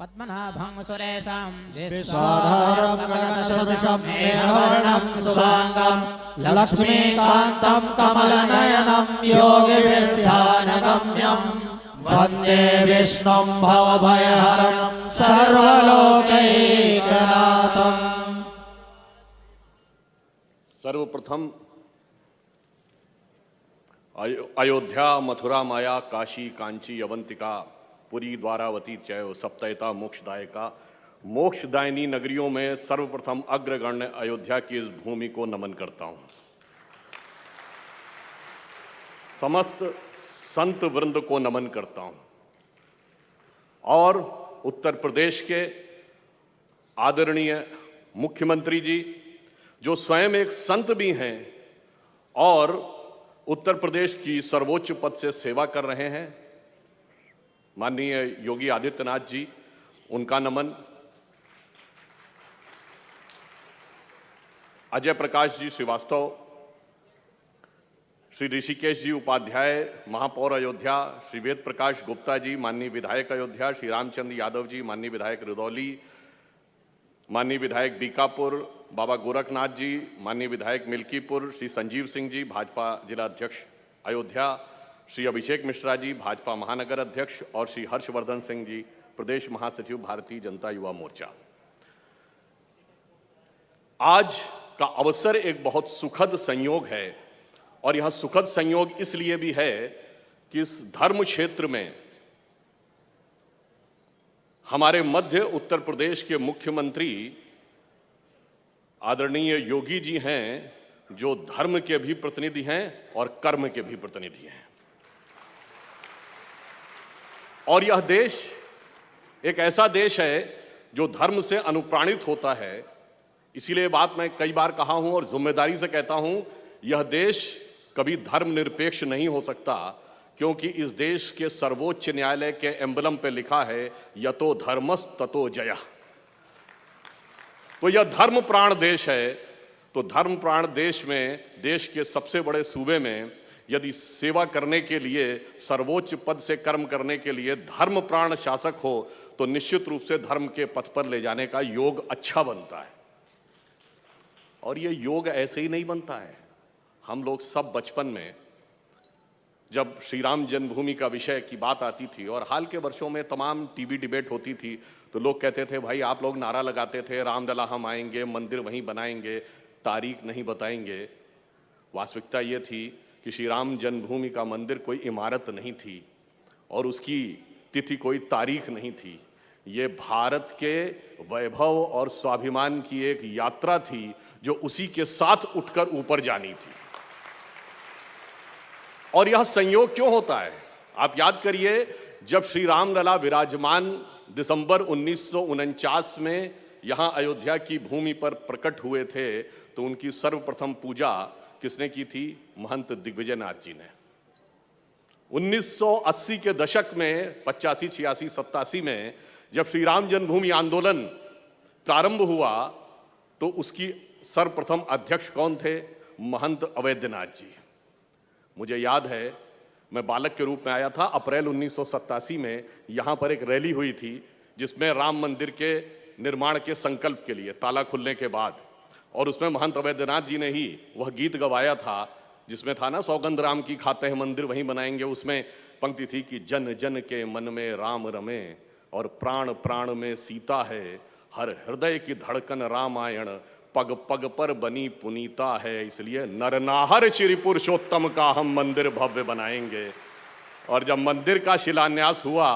पद्मनाभं सुरेशं विश्वाधारं गगनसदृशं मेघवर्णं शुभांगं लक्ष्मीकान्तं कमलनयनं योगिभिर्ध्यानगम्यं वन्दे विष्णुं भवभयहरं सर्वलोकैकनाथम्। सर्वप्रथम अयोध्या, मथुरा, माया, काशी, कांची, अवंतिका, पुरी, द्वारावती चैव सप्तैता मोक्षदायिका, मोक्षदायिनी नगरियों में सर्वप्रथम अग्रगण्य अयोध्या की इस भूमि को नमन करता हूं। समस्त संत वृंद को नमन करता हूं और उत्तर प्रदेश के आदरणीय मुख्यमंत्री जी, जो स्वयं एक संत भी हैं और उत्तर प्रदेश की सर्वोच्च पद से सेवा कर रहे हैं, माननीय योगी आदित्यनाथ जी, उनका नमन। अजय प्रकाश जी श्रीवास्तव, श्री ऋषिकेश जी उपाध्याय, महापौर अयोध्या, श्री वेद प्रकाश गुप्ता जी, माननीय विधायक अयोध्या, श्री रामचंद्र यादव जी, माननीय विधायक रुदौली, माननीय विधायक बीकापुर, बाबा गोरखनाथ जी, माननीय विधायक मिल्कीपुर, श्री संजीव सिंह जी, भाजपा जिला अध्यक्ष अयोध्या, श्री अभिषेक मिश्रा जी, भाजपा महानगर अध्यक्ष, और श्री हर्षवर्धन सिंह जी, प्रदेश महासचिव, भारतीय जनता युवा मोर्चा। आज का अवसर एक बहुत सुखद संयोग है और यह सुखद संयोग इसलिए भी है कि इस धर्म क्षेत्र में हमारे मध्य उत्तर प्रदेश के मुख्यमंत्री आदरणीय योगी जी हैं, जो धर्म के भी प्रतिनिधि हैं और कर्म के भी प्रतिनिधि हैं। और यह देश एक ऐसा देश है जो धर्म से अनुप्राणित होता है। इसीलिए बात मैं कई बार कहा हूं और जिम्मेदारी से कहता हूं, यह देश कभी धर्मनिरपेक्ष नहीं हो सकता, क्योंकि इस देश के सर्वोच्च न्यायालय के एम्बलम पे लिखा है यतो धर्मस् ततो जयः। तो यह धर्म प्राण देश है। तो धर्म प्राण देश में, देश के सबसे बड़े सूबे में यदि सेवा करने के लिए, सर्वोच्च पद से कर्म करने के लिए धर्म प्राण शासक हो, तो निश्चित रूप से धर्म के पथ पर ले जाने का योग अच्छा बनता है। और ये योग ऐसे ही नहीं बनता है। हम लोग सब बचपन में जब श्री राम जन्मभूमि का विषय की बात आती थी और हाल के वर्षों में तमाम टीवी डिबेट होती थी, तो लोग कहते थे भाई आप लोग नारा लगाते थे रामलला हम आएंगे, मंदिर वहीं बनाएंगे, तारीख नहीं बताएंगे। वास्तविकता ये थी कि श्री राम जन्मभूमि का मंदिर कोई इमारत नहीं थी और उसकी तिथि कोई तारीख नहीं थी। ये भारत के वैभव और स्वाभिमान की एक यात्रा थी जो उसी के साथ उठकर ऊपर जानी थी। और यह संयोग क्यों होता है? आप याद करिए, जब श्री रामलला विराजमान दिसंबर 1949 में यहां अयोध्या की भूमि पर प्रकट हुए थे, तो उनकी सर्वप्रथम पूजा किसने की थी? महंत दिग्विजय नाथ जी ने। 1980 के दशक में 85, 86, 87 में जब श्री राम जन्मभूमि आंदोलन प्रारंभ हुआ, तो उसकी सर्वप्रथम अध्यक्ष कौन थे? महंत अवैधनाथ जी। मुझे याद है, मैं बालक के रूप में आया था। अप्रैल 1987 में यहां पर एक रैली हुई थी जिसमें राम मंदिर के निर्माण के संकल्प के लिए ताला खुलने के बाद, और उसमें महंत अवैधनाथ जी ने ही वह गीत गवाया था जिसमें था ना, सौगंध राम की खाते हैं मंदिर वहीं बनाएंगे। उसमें पंक्ति थी कि जन जन के मन में राम रमे और प्राण प्राण में सीता है, हर हृदय की धड़कन रामायण, पग पग पर बनी पुनीता है, इसलिए नरनाहर श्री पुरुषोत्तम का हम मंदिर भव्य बनाएंगे। और जब मंदिर का शिलान्यास हुआ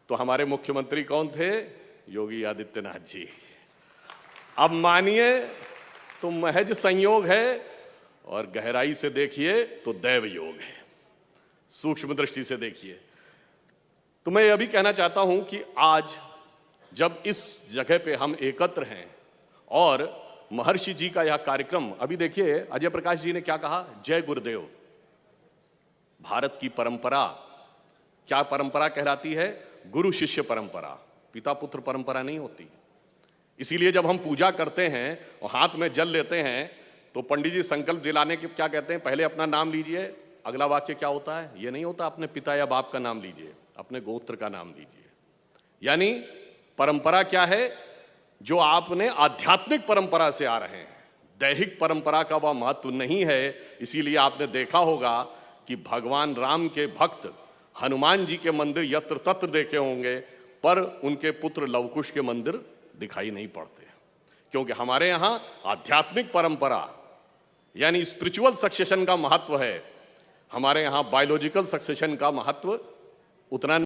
तो हमारे मुख्यमंत्री कौन थे? योगी आदित्यनाथ जी। अब मानिए तो महज संयोग है और गहराई से देखिए तो दैव योग है, सूक्ष्म दृष्टि से देखिए। तो मैं यह भी कहना चाहता हूं कि आज जब इस जगह पे हम एकत्र हैं और महर्षि जी का यह कार्यक्रम, अभी देखिए अजय प्रकाश जी ने क्या कहा, जय गुरुदेव। भारत की परंपरा क्या परंपरा कहलाती है? गुरु शिष्य परंपरा, पिता पुत्र परंपरा नहीं होती। इसीलिए जब हम पूजा करते हैं और हाथ में जल लेते हैं तो पंडित जी संकल्प दिलाने के क्या कहते हैं? पहले अपना नाम लीजिए, अगला वाक्य क्या होता है? ये नहीं होता अपने पिता या बाप का नाम लीजिए, अपने गोत्र का नाम लीजिए। यानी परंपरा क्या है? जो आपने आध्यात्मिक परंपरा से आ रहे हैं, दैहिक परंपरा का वह महत्व नहीं है। इसीलिए आपने देखा होगा कि भगवान राम के भक्त हनुमान जी के मंदिर यत्र तत्र देखे होंगे, पर उनके पुत्र लवकुश के मंदिर दिखाई नहीं पड़ते, क्योंकि हमारे यहां आध्यात्मिक परंपरा यानी स्पिरिचुअल सक्सेशन का महत्व है। हमारे यहां बायोलॉजिकल सक्सेशन का महत्व उतना